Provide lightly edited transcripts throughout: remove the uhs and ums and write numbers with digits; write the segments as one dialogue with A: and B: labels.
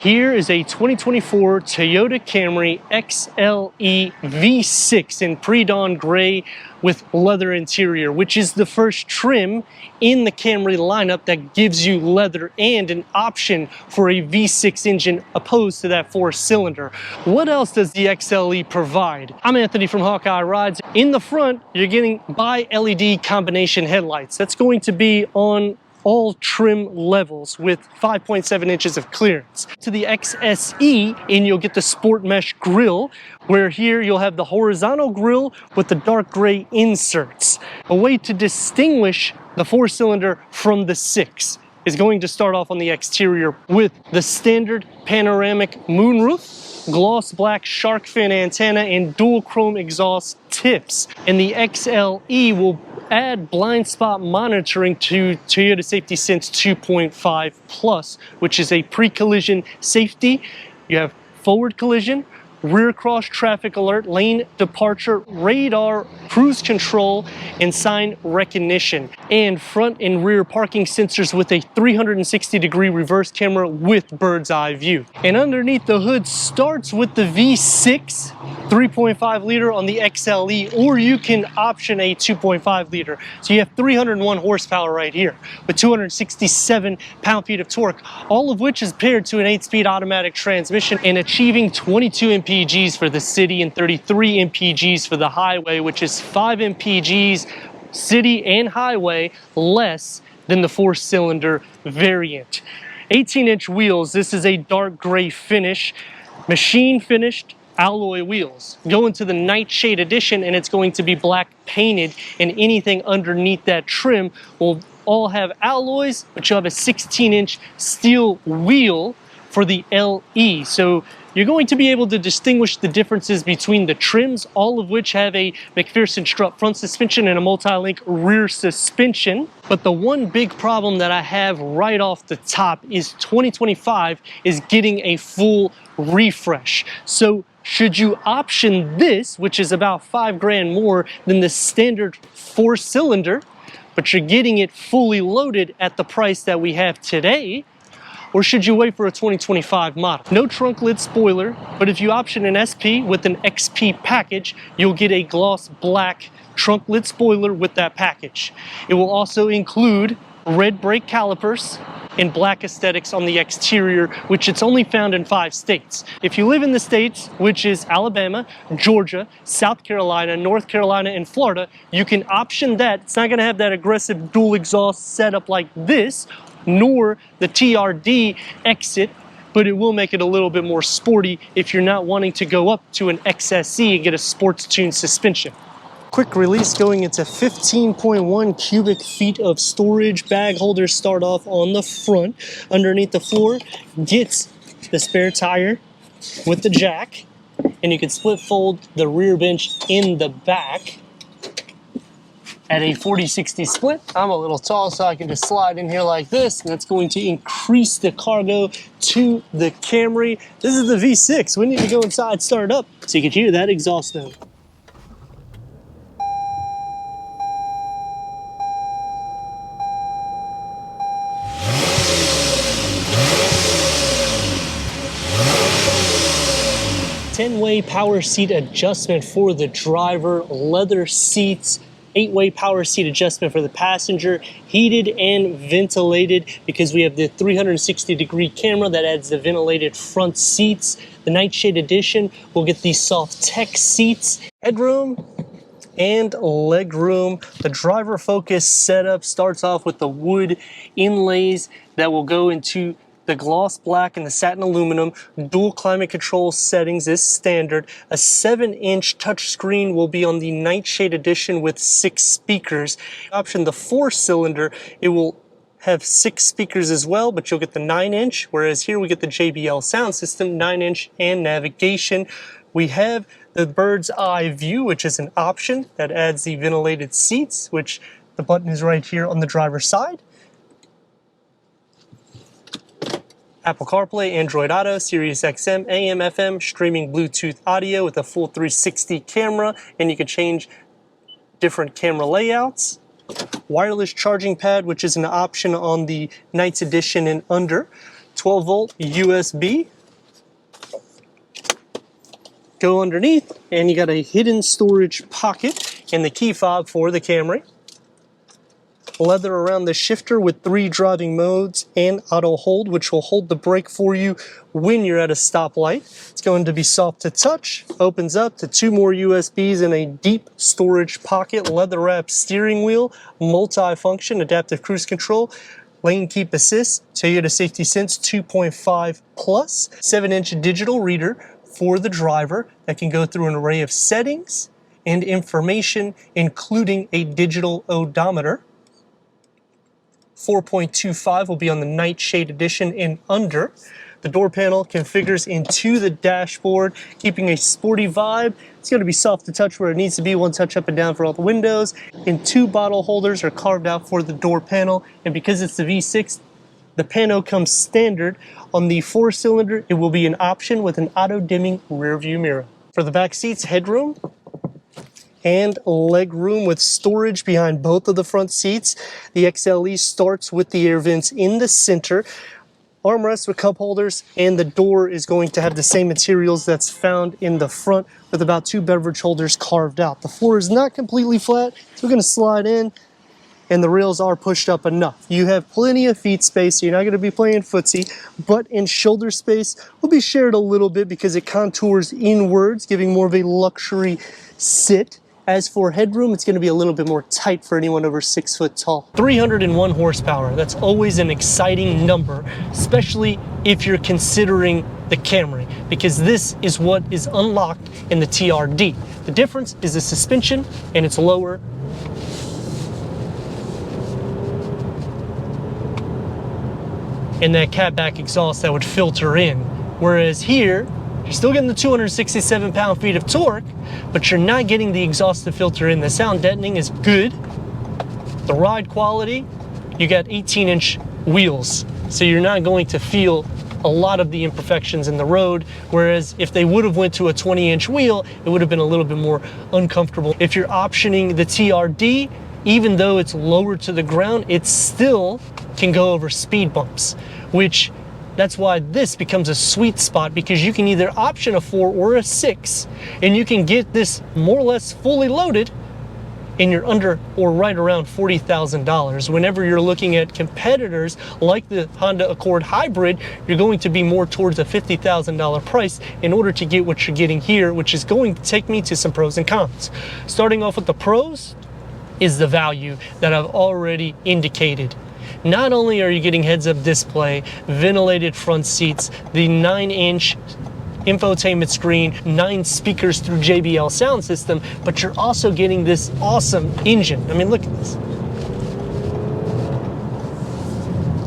A: Here is a 2024 Toyota Camry XLE V6 in pre-dawn gray with leather interior, which is the first trim in the Camry lineup that gives you leather and an option for a V6 engine opposed to that 4-cylinder. What else does the XLE provide? I'm Anthony from Hawkeye Rides. In the front, you're getting bi-LED combination headlights. That's going to be on all trim levels with 5.7 inches of clearance. To the XSE, and you'll get the sport mesh grille, where here you'll have the horizontal grille with the dark gray inserts. A way to distinguish the 4-cylinder from the 6 is going to start off on the exterior with the standard panoramic moonroof, gloss black shark fin antenna, and dual chrome exhaust tips. And the XLE will add blind spot monitoring to Toyota Safety Sense 2.5 Plus, which is a pre-collision safety. You have forward collision, rear cross traffic alert, lane departure, radar, cruise control, and sign recognition, and front and rear parking sensors with a 360-degree reverse camera with bird's eye view. And underneath the hood starts with the V6 3.5 liter on the XLE, or you can option a 2.5 liter. So you have 301 horsepower right here with 267 pound-feet of torque, all of which is paired to an 8-speed automatic transmission and achieving 22 mpgs for the city and 33 mpgs for the highway, which is 5 mpgs city and highway less than the 4-cylinder variant. 18-inch wheels. This is a dark gray finish, machine finished alloy wheels. Go into the Nightshade Edition and it's going to be black painted, and anything underneath that trim will all have alloys, but you'll have a 16-inch steel wheel for the LE. So you're going to be able to distinguish the differences between the trims, all of which have a McPherson strut front suspension and a multi-link rear suspension. But the one big problem that I have right off the top is 2025 is getting a full refresh. So should you option this, which is about $5,000 more than the standard 4-cylinder, but you're getting it fully loaded at the price that we have today, or should you wait for a 2025 model? No trunk lid spoiler, but if you option an SP with an XP package, you'll get a gloss black trunk lid spoiler with that package. It will also include red brake calipers and black aesthetics on the exterior, which it's only found in 5 states. If you live in the states, which is Alabama, Georgia, South Carolina, North Carolina, and Florida, you can option that. It's not gonna have that aggressive dual exhaust setup like this, nor the TRD exit, but it will make it a little bit more sporty if you're not wanting to go up to an XSE and get a sports tune suspension. Quick release going into 15.1 cubic feet of storage. Bag holders start off on the front. Underneath the floor gets the spare tire with the jack, and you can split fold the rear bench in the back at a 40-60 split. I'm a little tall, so I can just slide in here like this, and that's going to increase the cargo to the Camry. This is the V6. We need to go inside, start it up, so you can hear that exhaust note. Ten-way power seat adjustment for the driver, leather seats, 8-way power seat adjustment for the passenger, heated and ventilated because we have the 360-degree camera that adds the ventilated front seats. The Nightshade Edition will get these soft tech seats, headroom and legroom. The driver focus setup starts off with the wood inlays that will go into the gloss black and the satin aluminum. Dual climate control settings is standard. A 7-inch touchscreen will be on the Nightshade Edition with 6 speakers. Option the 4-cylinder, it will have 6 speakers as well, but you'll get the 9-inch, whereas here we get the JBL sound system, 9-inch, and navigation. We have the bird's eye view, which is an option that adds the ventilated seats, which the button is right here on the driver's side. Apple CarPlay, Android Auto, Sirius XM, AM, FM, streaming Bluetooth audio with a full 360 camera, and you can change different camera layouts. Wireless charging pad, which is an option on the Nights Edition and under. 12-volt USB. Go underneath, and you got a hidden storage pocket and the key fob for the Camry. Leather around the shifter with 3 driving modes and auto hold, which will hold the brake for you when you're at a stoplight. It's going to be soft to touch, opens up to 2 more USBs and a deep storage pocket, leather wrapped steering wheel, multi-function, adaptive cruise control, lane keep assist, Toyota Safety Sense 2.5 Plus, 7-inch digital reader for the driver that can go through an array of settings and information, including a digital odometer. 4.25 will be on the Nightshade Edition and under. The door panel configures into the dashboard, keeping a sporty vibe. It's going to be soft to touch where it needs to be, 1 touch up and down for all the windows, and 2 bottle holders are carved out for the door panel. And because it's the V6, the pano comes standard. On the 4-cylinder, it will be an option with an auto-dimming rear view mirror. For the back seats, headroom and leg room with storage behind both of the front seats. The XLE starts with the air vents in the center, armrests with cup holders, and the door is going to have the same materials that's found in the front with about 2 beverage holders carved out. The floor is not completely flat, so we're going to slide in, and the rails are pushed up enough. You have plenty of feet space, so you're not going to be playing footsie, but in shoulder space will be shared a little bit because it contours inwards, giving more of a luxury sit. As for headroom, it's going to be a little bit more tight for anyone over 6 foot tall. 301 horsepower, that's always an exciting number, especially if you're considering the Camry, because this is what is unlocked in the TRD. The difference is the suspension, and it's lower. And that catback exhaust that would filter in. Whereas here, you're still getting the 267 pound-feet of torque, but you're not getting the exhaust to filter in. The sound deadening is good. The ride quality, you got 18-inch wheels, so you're not going to feel a lot of the imperfections in the road, whereas if they would have went to a 20-inch wheel, it would have been a little bit more uncomfortable. If you're optioning the TRD, even though it's lower to the ground, it still can go over speed bumps, which that's why this becomes a sweet spot, because you can either option a 4 or a 6, and you can get this more or less fully loaded, and you're under or right around $40,000. Whenever you're looking at competitors like the Honda Accord Hybrid, you're going to be more towards a $50,000 price in order to get what you're getting here, which is going to take me to some pros and cons. Starting off with the pros is the value that I've already indicated. Not only are you getting heads-up display, ventilated front seats, the 9-inch infotainment screen, 9 speakers through JBL sound system, but you're also getting this awesome engine. I mean, look at this.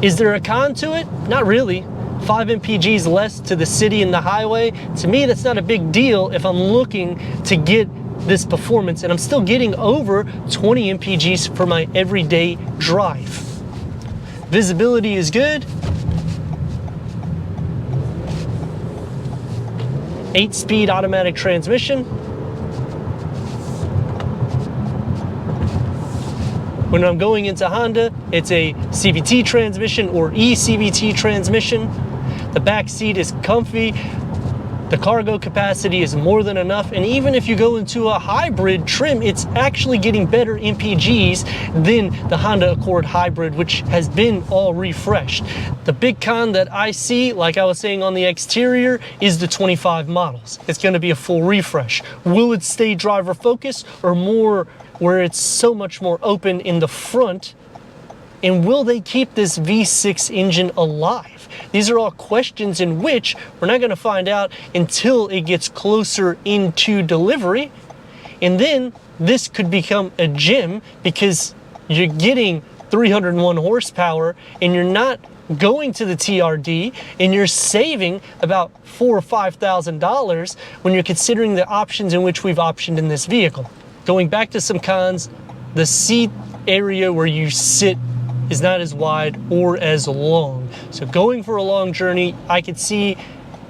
A: Is there a con to it? Not really. 5 mpgs less to the city and the highway. To me, that's not a big deal if I'm looking to get this performance, and I'm still getting over 20 mpgs for my everyday drive. Visibility is good. 8-speed automatic transmission. When I'm going into Honda, it's a CVT transmission or eCVT transmission. The back seat is comfy. The cargo capacity is more than enough, and even if you go into a hybrid trim, it's actually getting better MPGs than the Honda Accord Hybrid, which has been all refreshed. The big con that I see, like I was saying on the exterior, is the 25 models. It's going to be a full refresh. Will it stay driver focused, or more where it's so much more open in the front? And will they keep this V6 engine alive? These are all questions in which we're not going to find out until it gets closer into delivery. And then this could become a gem, because you're getting 301 horsepower and you're not going to the TRD, and you're saving about $4,000 or $5,000 when you're considering the options in which we've optioned in this vehicle. Going back to some cons, the seat area where you sit is not as wide or as long. So going for a long journey, I could see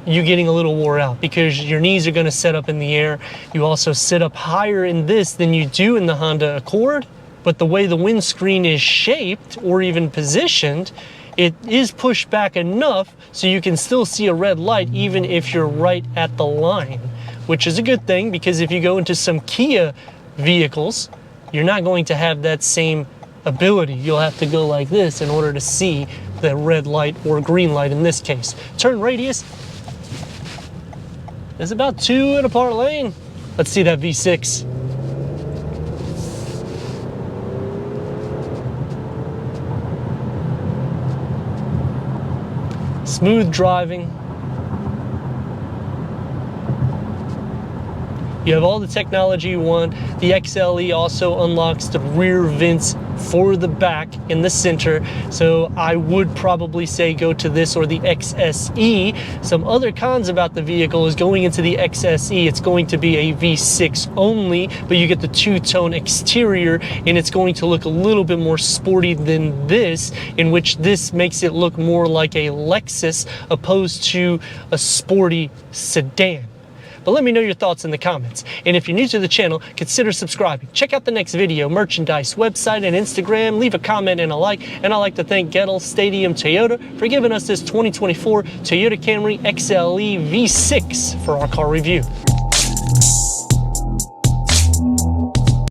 A: you getting a little wore out because your knees are going to set up in the air. You also sit up higher in this than you do in the Honda Accord, but the way the windscreen is shaped or even positioned, it is pushed back enough so you can still see a red light even if you're right at the line, which is a good thing, because if you go into some Kia vehicles, you're not going to have that same ability. You'll have to go like this in order to see the red light, or green light in this case. Turn radius is about 2 in a part lane. Let's see that V6. Smooth driving. You have all the technology you want. The XLE also unlocks the rear vents for the back in the center. So I would probably say go to this or the XSE. Some other cons about the vehicle is going into the XSE, it's going to be a V6 only, but you get the two-tone exterior and it's going to look a little bit more sporty than this, in which this makes it look more like a Lexus opposed to a sporty sedan. But let me know your thoughts in the comments. And if you're new to the channel, consider subscribing. Check out the next video, merchandise, website, and Instagram. Leave a comment and a like. And I'd like to thank Gettle Stadium Toyota for giving us this 2024 Toyota Camry XLE V6 for our car review.